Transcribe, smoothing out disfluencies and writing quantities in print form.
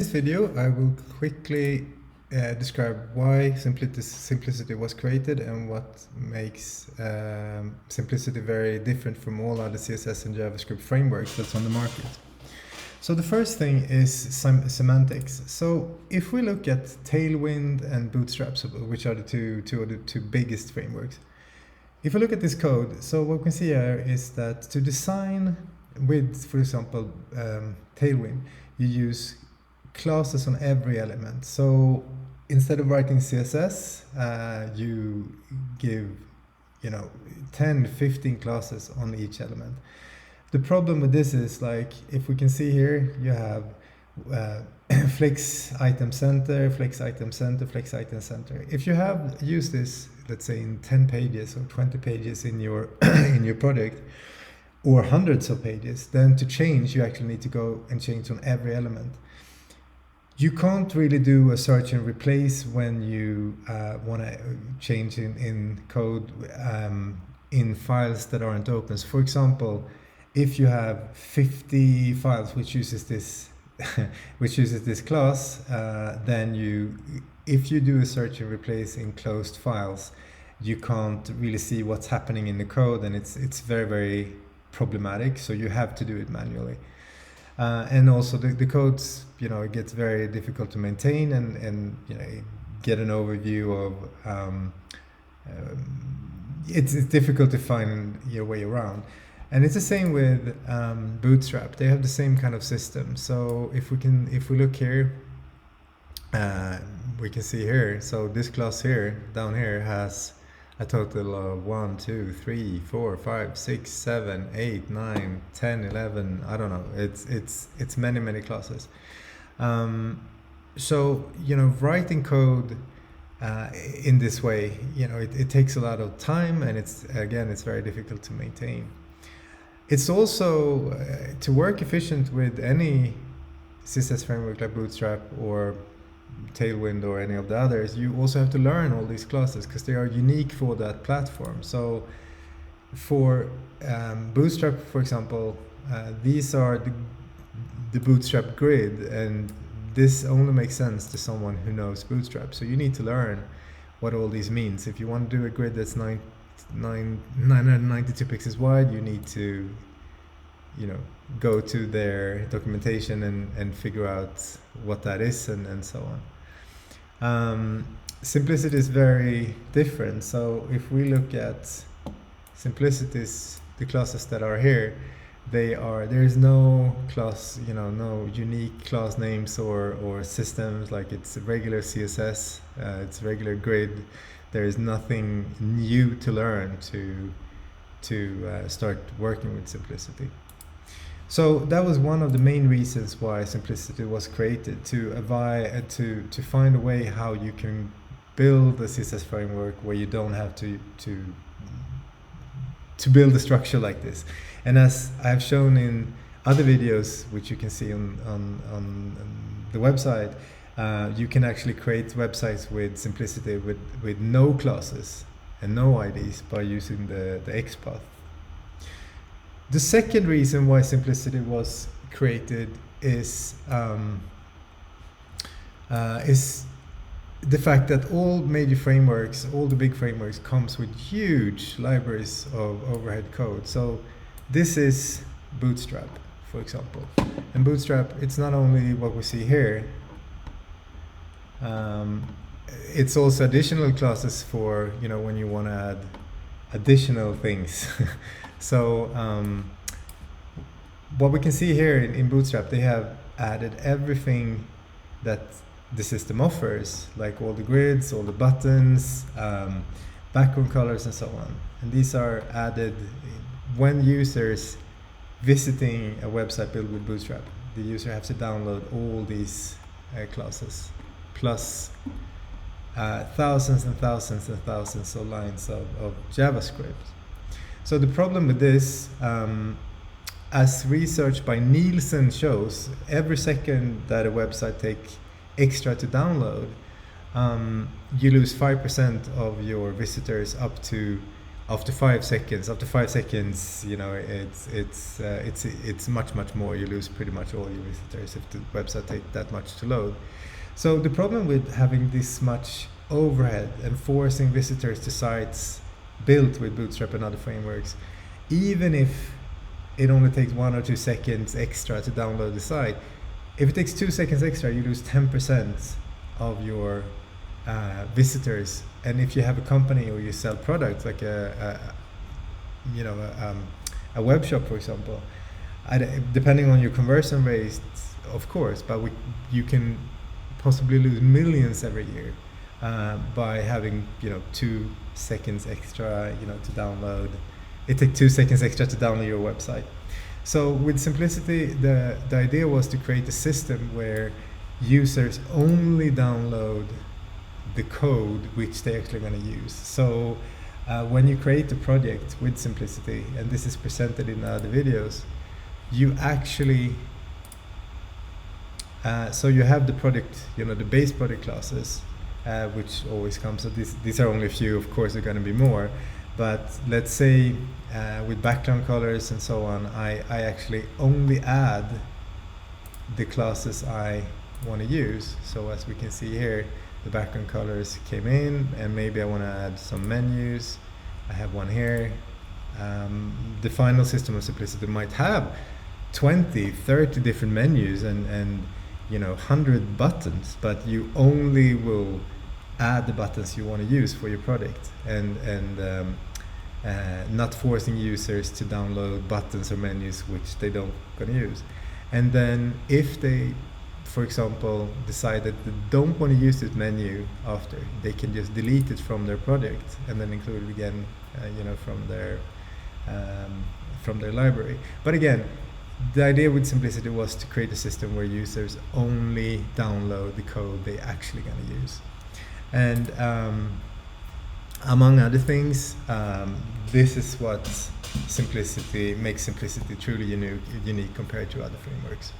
In this video, I will quickly describe why Simplicity was created and what makes Simplicity very different from all other CSS and JavaScript frameworks that's on the market. So the first thing is semantics. So if we look at Tailwind and Bootstrap, which are the two biggest frameworks, if we look at this code, so what we can see here is that to design with, for example, Tailwind, you use classes on every element. So instead of writing CSS, you give 10, 15 classes on each element. The problem with this is, like, if we can see here, you have flex item center, flex item center, flex item center. If you have used this, let's say in 10 pages or 20 pages in your in your project, or hundreds of pages, then to change, you actually need to go and change on every element. You can't really do a search and replace when you want to change in code in files that aren't open. So for example, if you have 50 files which uses this class, then if you do a search and replace in closed files, you can't really see what's happening in the code, and it's very, very problematic. So you have to do it manually. And also the codes, it gets very difficult to maintain and get an overview of. It's difficult to find your way around, and it's the same with Bootstrap. They have the same kind of system. So if we look here, we can see here. So this class here down here has a total of 1, 2, 3, 4, 5, 6, 7, 8, 9, 10, 11. I don't know. It's many classes. So writing code in this way, it takes a lot of time, and it's very difficult to maintain. It's also to work efficient with any CSS framework like Bootstrap or Tailwind or any of the others. You also have to learn all these classes because they are unique for that platform. So for Bootstrap, for example, these are the Bootstrap grid, and this only makes sense to someone who knows Bootstrap. So you need to learn what all these means. If you want to do a grid that's 992 pixels wide, you need to go to their documentation and figure out what that is, and so on. Simplicity is very different. So if we look at Simplicity's, the classes that are here, there is no class, no unique class names or systems. Like, it's regular CSS, it's regular grid. There is nothing new to learn to start working with Simplicity. So that was one of the main reasons why Simplicity was created, to find a way how you can build a CSS framework where you don't have to build a structure like this. And as I've shown in other videos, which you can see on the website, you can actually create websites with Simplicity with no classes and no IDs by using the XPath. The second reason why Simplicity was created is the fact that all major frameworks, all the big frameworks, comes with huge libraries of overhead code. So this is Bootstrap, for example. And Bootstrap, it's not only what we see here, it's also additional classes for when you want to add additional things. So what we can see here in Bootstrap, they have added everything that the system offers, like all the grids, all the buttons, background colors, and so on. And these are added when users visiting a website built with Bootstrap. The user has to download all these classes, plus thousands and thousands and thousands of lines of JavaScript. So the problem with this, as research by Nielsen shows, every second that a website takes extra to download, you lose 5% of your visitors up to after 5 seconds, you know, it's much more. You lose pretty much all your visitors if the website takes that much to load. So the problem with having this much overhead and forcing visitors to sites built with Bootstrap and other frameworks, even if it only takes 1 or 2 seconds extra to download the site, if it takes 2 seconds extra, you lose 10% of your visitors. And if you have a company or you sell products like a web shop, for example, depending on your conversion rates, of course, but you can possibly lose millions every year by having 2 seconds extra to download. It takes 2 seconds extra to download your website. So with Simplicity, the idea was to create a system where users only download the code which they're actually going to use. So when you create a project with Simplicity, and this is presented in other videos, you actually so you have the product, the base product classes, which always comes. So these are only a few. Of course, there are going to be more. But let's say with background colors and so on, I actually only add the classes I want to use. So as we can see here, the background colors came in, and maybe I want to add some menus. I have one here. The final system of Simplicity might have 20, 30 different menus and 100 buttons, but you only will add the buttons you want to use for your product, and not forcing users to download buttons or menus which they don't going to use. And then if they, for example, decide that they don't want to use this menu after, they can just delete it from their project and then include it again, from their library. But again, the idea with Simplicity was to create a system where users only download the code they actually going to use. And among other things, this is what makes Simplicity truly unique compared to other frameworks.